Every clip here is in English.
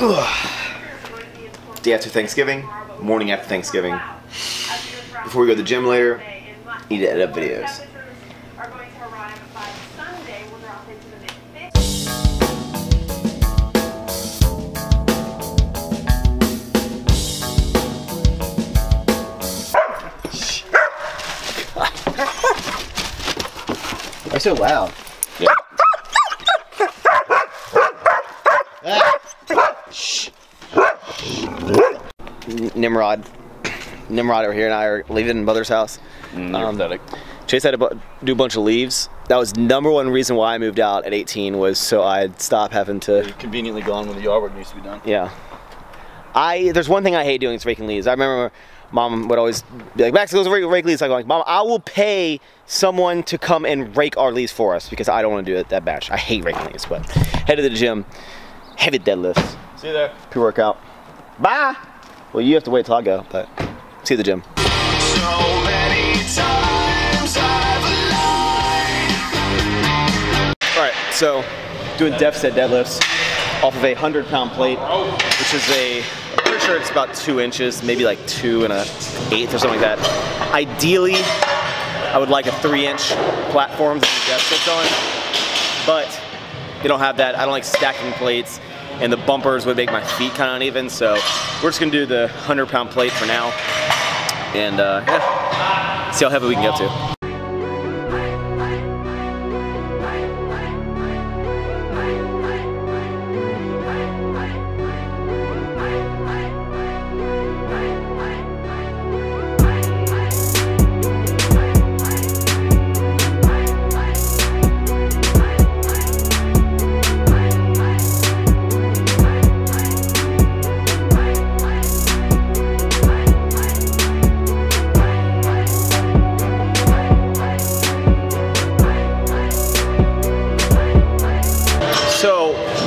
Day after Thanksgiving, morning after Thanksgiving. Before we go to the gym later, need to edit up videos. Why so loud? Yeah. Shh. Nimrod over here and I are leaving Mother's house. Chase had to do a bunch of leaves. That was #1 reason why I moved out at 18 was so I'd stop having to. You're conveniently gone when the yard work needs to be done. Yeah. There's one thing I hate doing is raking leaves. I remember Mom would always be like, Max, let's rake leaves. I'm like, Mom, I will pay someone to come and rake our leaves for us because I don't want to do it that bad. I hate raking leaves, but head to the gym, heavy deadlifts. See you there. Pre-workout. Bye. Well, you have to wait till I go, but see you at the gym. So many times I've lied. All right, so doing deficit deadlifts off of a 100-pound plate, which is I'm pretty sure it's about 2 inches, maybe like 2 1/8 or something like that. Ideally, I would like a 3-inch platform that the deficit's on, but you don't have that. I don't like stacking plates, and the bumpers would make my feet kind of uneven, so we're just gonna do the 100-pound plate for now, and yeah, see how heavy we can get to.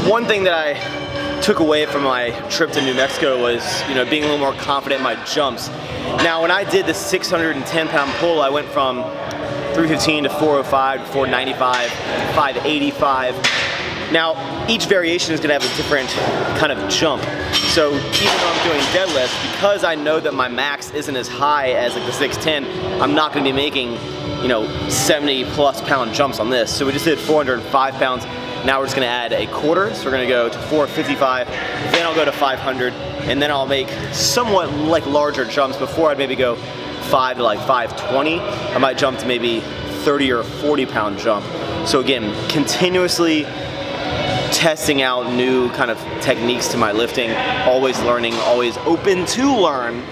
One thing that I took away from my trip to New Mexico was, being a little more confident in my jumps. Now, when I did the 610-pound pull, I went from 315 to 405 to 495, 585. Now, each variation is going to have a different kind of jump. So even though I'm doing deadlifts, because I know that my max isn't as high as like the 610, I'm not going to be making, 70+ pound jumps on this. So we just did 405 pounds. Now we're just gonna add a quarter, so we're gonna go to 455, then I'll go to 500, and then I'll make somewhat like larger jumps. Before I'd maybe go 5 to like 520, I might jump to maybe 30 or 40 pound jump. So again, continuously testing out new kind of techniques to my lifting, always learning, always open to learn.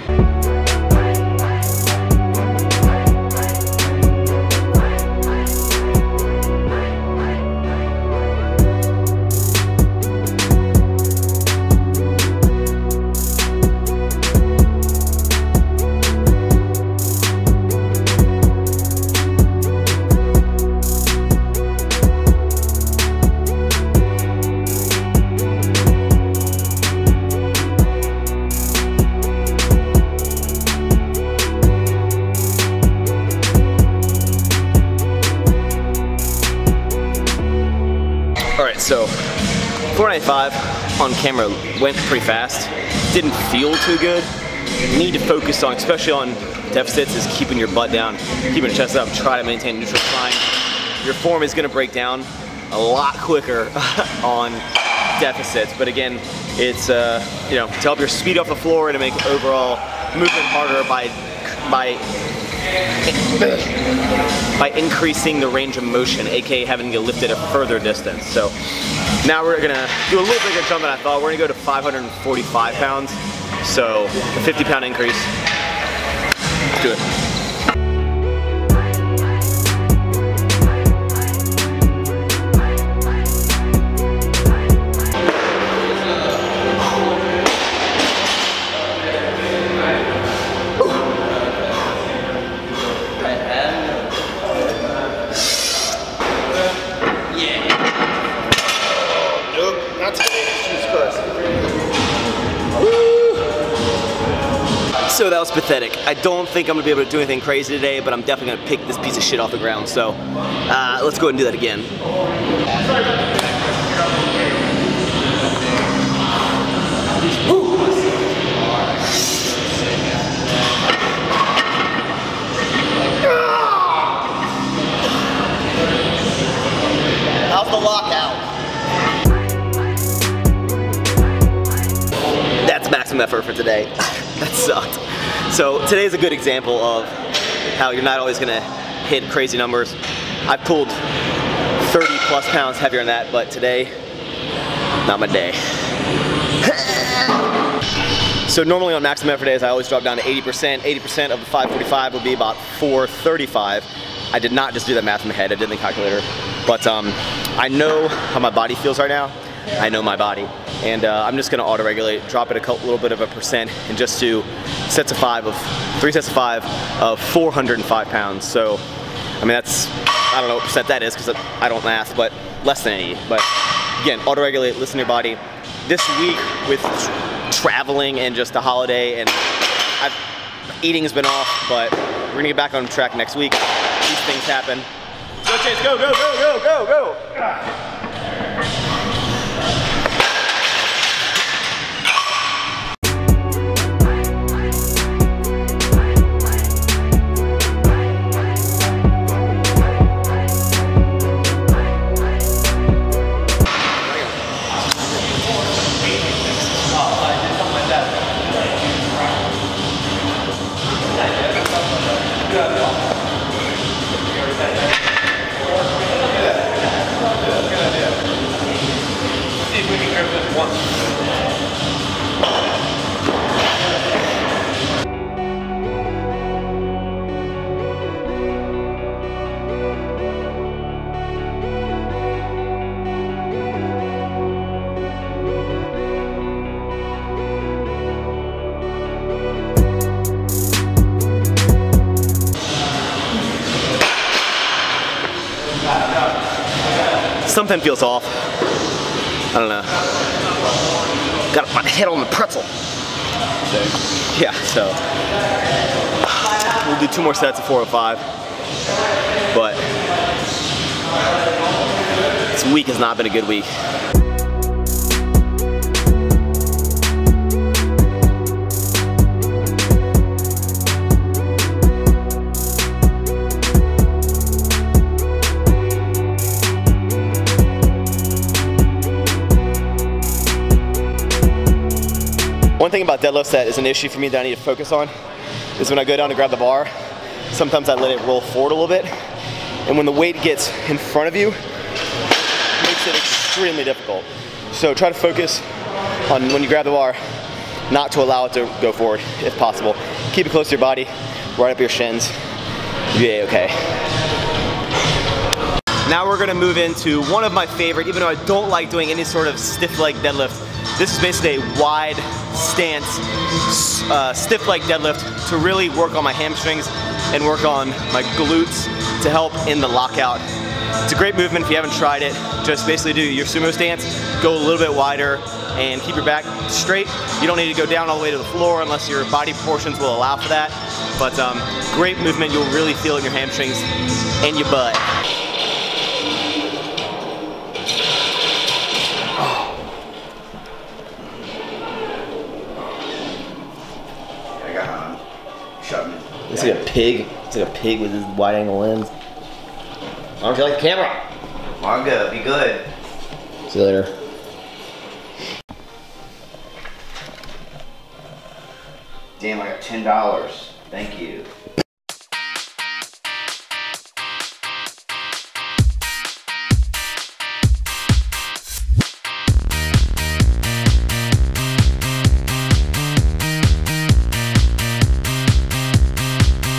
So 495 on camera went pretty fast, didn't feel too good. You need to focus on, especially on deficits, is keeping your butt down, keeping your chest up, try to maintain neutral spine. Your form is gonna break down a lot quicker on deficits, but again, it's to help your speed off the floor and to make overall movement harder by increasing the range of motion, aka having to lift it a further distance. So now we're gonna do a little bigger jump than I thought. We're gonna go to 545 pounds, so a 50-pound increase. Let's do it. So that was pathetic. I don't think I'm gonna be able to do anything crazy today, but I'm definitely gonna pick this piece of shit off the ground. So let's go ahead and do that again. today. That sucked. So today's a good example of how you're not always gonna hit crazy numbers. I've pulled 30 plus pounds heavier than that, but today, not my day. So normally on maximum effort days, I always drop down to 80%. 80% of the 545 would be about 435. I did not just do that math in my head, I did in the calculator. But I know how my body feels right now. I know my body. And I'm just gonna auto-regulate, drop it a little bit of a percent, and just do three sets of 5 of 405 pounds. So, I mean, that's, I don't know what percent that is because I don't math, but less than 80. But again, auto-regulate, listen to your body. This week with traveling and just a holiday, and eating's been off, but we're gonna get back on track next week. These things happen. Go Chase, go, go, go, go, go, go! Something feels off. I don't know. Got my head on the pretzel. Yeah, so we'll do 2 more sets of 405. But this week has not been a good week. One thing about deadlifts that is an issue for me that I need to focus on is when I go down to grab the bar, sometimes I let it roll forward a little bit, and when the weight gets in front of you, it makes it extremely difficult. So try to focus on when you grab the bar, not to allow it to go forward if possible. Keep it close to your body, right up your shins. You'll be okay. Now we're gonna move into one of my favorite, even though I don't like doing any sort of stiff leg deadlift. This is basically a wide stance, stiff leg deadlift to really work on my hamstrings and work on my glutes to help in the lockout. It's a great movement if you haven't tried it. Just basically do your sumo stance, go a little bit wider, and keep your back straight. You don't need to go down all the way to the floor unless your body proportions will allow for that. But great movement, you'll really feel it in your hamstrings and your butt. It's like a pig. It's like a pig with his wide angle lens. I don't feel like the camera. Margo, be good. See you later. Damn, I got $10. Thank you.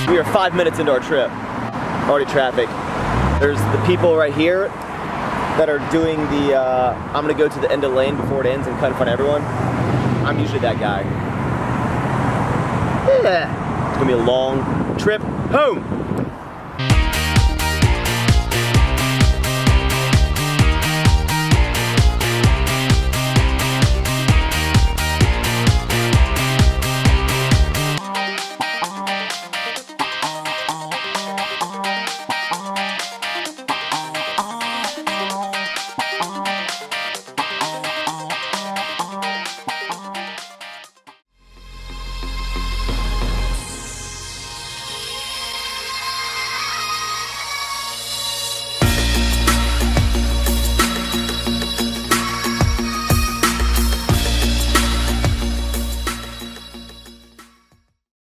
We are 5 minutes into our trip. Already traffic. There's the people right here that are doing the, I'm gonna go to the end of the lane before it ends and cut in front of everyone. I'm usually that guy. Yeah. It's gonna be a long trip home.